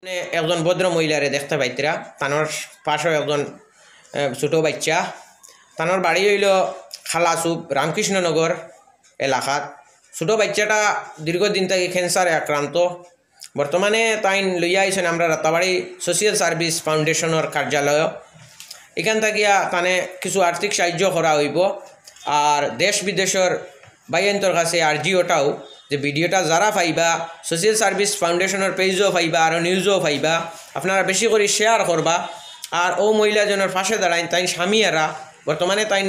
একজন ভদ্র মহিলারে দেখতে পাইতরা তানোর পাশেও একজন ছোট বাচ্চা তানোর বাড়ি হইল খালাসুপ রামকৃষ্ণনগর এলাকাত। ছোট বাচ্চাটা দীর্ঘদিন থেকে ক্যান্সারে আক্রান্ত। বর্তমানে তাই লইয়া আইছেন আমরা রাতাবাড়ি সোশিয়াল সার্ভিস ফাউন্ডেশনের কার্যালয়। এখান থাকিয়া তানে কিছু আর্থিক সাহায্য করা হইব। আর দেশ বিদেশের বাইন্তর কাছে আরজিওটাও যে ভিডিওটা যারা পাইবা সোশিয়াল সার্ভিস ফাউন্ডেশনের পেজও পাইবা আর নিউজও পাইবা, আপনারা বেশি করে শেয়ার করবা। আর ও মহিলাজনের পাশে দাঁড়াইন তাই স্বামীরা বর্তমানে তাই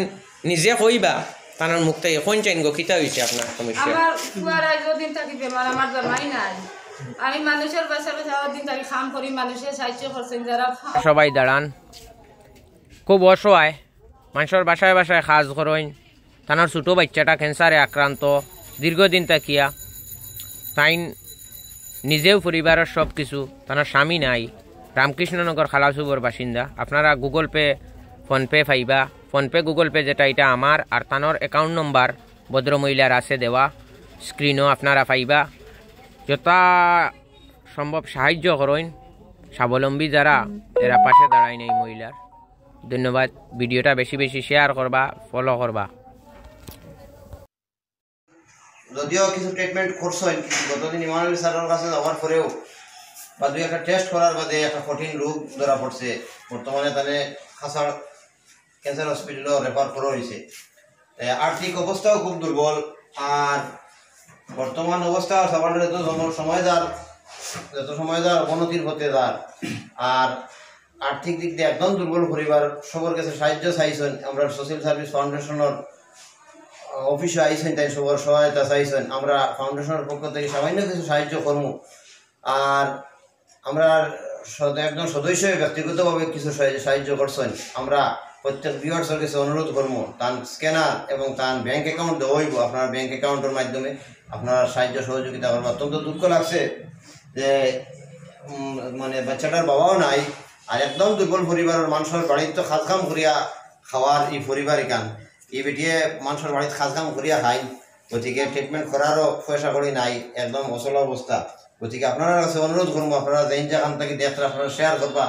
নিজে কইবা তার মুখ থেকে এখন চাইন গো কিতা হয়েছে আপনার সমস্যা। আমি মানুষের বাসায় দিন তাকে খাম করি, মানুষের সাহায্য করছেন যারা। সবাই দাঁড়ান, খুব অসহায় মানুষের বাসায় বাসায় কাজ করেন। তার ছোটো বাচ্চাটা ক্যান্সারে আক্রান্ত দীর্ঘদিন তাকিয়া, তাই নিজেও পরিবারের সব কিছু, তার স্বামী নাই। রামকৃষ্ণনগর খালাসুবর বাসিন্দা। আপনারা গুগল পে ফোনপে পাইবা, ফোনপে গুগল পে যেটা এটা আমার, আর তানোর অ্যাকাউন্ট নম্বর ভদ্রমহিলার আছে দেওয়া, স্ক্রিনও আপনারা পাইবা। যথা সম্ভব সাহায্য করেন, স্বাবলম্বী যারা এরা পাশে দাঁড়ায় এই মহিলার। ধন্যবাদ। ভিডিওটা বেশি বেশি শেয়ার করবা, ফলো করবা। যদিও কিছু ট্রিটমেন্ট করছেন, কিন্তু গতদিন ইমানুল স্যারের কাছে যাওয়ার পরেও বা দুই একটা টেস্ট করার বাদে একটা কঠিন রোগ ধরা পড়ছে। বর্তমানে তাহলে খাসার ক্যান্সার হসপিটালও রেফার করা হয়েছে। আর্থিক অবস্থাও খুব দুর্বল। আর বর্তমান অবস্থা সবার যত সময় যার অবনতির হতে যার। আর আর্থিক দিক দিয়ে একদম দুর্বল পরিবার, সবার কাছে সাহায্য চাইছেন। আমরা সোশ্যাল সার্ভিস ফাউন্ডেশনের অফিসে আইছেন, তাই সবার সহায়তা চাইছেন। আমরা ফাউন্ডেশনের পক্ষ থেকে সামান্য কিছু সাহায্য করব। আর আমরা একজন সদস্য ব্যক্তিগতভাবে কিছু সাহায্য করছেন। আমরা প্রত্যেক ভিউয়ার্সের কাছে অনুরোধ করবো তার স্ক্যানার এবং তার ব্যাঙ্ক অ্যাকাউন্ট দেওয়া হইব। আপনার ব্যাঙ্ক অ্যাকাউন্টের মাধ্যমে আপনার সাহায্য সহযোগিতা করবো। অত্যন্ত দুঃখ লাগছে যে মানে বাচ্চাটার বাবাও নাই, আর একদম দুর্বল পরিবারের মানুষের বাড়িতে তো খাজকাম করিয়া খাওয়ার এই পরিবার এখান এই বেটিয়ে মানুষের বাড়িতে খাজকাম করিয়া খাই। গতিকে ট্রিটমেন্ট করারও পয়সা করি নাই, একদম অচল অবস্থা। গতিকে আপনার কাছে অনুরোধ করবো, আপনারা যেন যেখান থেকে দেখতে আপনারা শেয়ার করবা।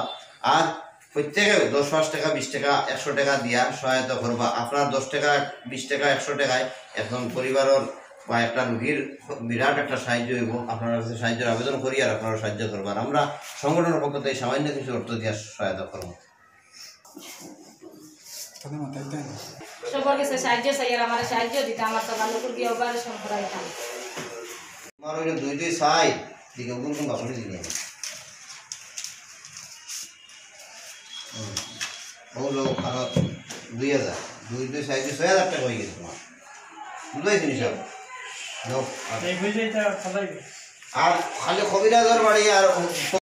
আর প্রত্যেকে 10-5 টাকা 20 টাকা 100 টাকা দিয়া সহায়তা করবা। আপনার 10 টাকা 20 টাকা 100 টাকায় একজন পরিবারের বা একটা রোগীর বিরাট একটা সাহায্য হইব। আপনার কাছে সাহায্যের আবেদন করি আর আপনারা সাহায্য করবার। আমরা সংগঠনের পক্ষ থেকে সামান্য কিছু অর্থ দিয়ে সহায়তা করবো। সবার কাছে সাহায্য চাই, আর আমার সাহায্য দিতে আমার তো ভালো করে অপারেশন করাইতাম। আমার ওই দুই সাইড দিকে কোন কোন বাসনে দিলে বলো 2000 দুই সাইড 6000 টাকা হয়ে গেছে তোমার। বুঝাইছি সব আর খালি কবিরাজের বাড়ি আর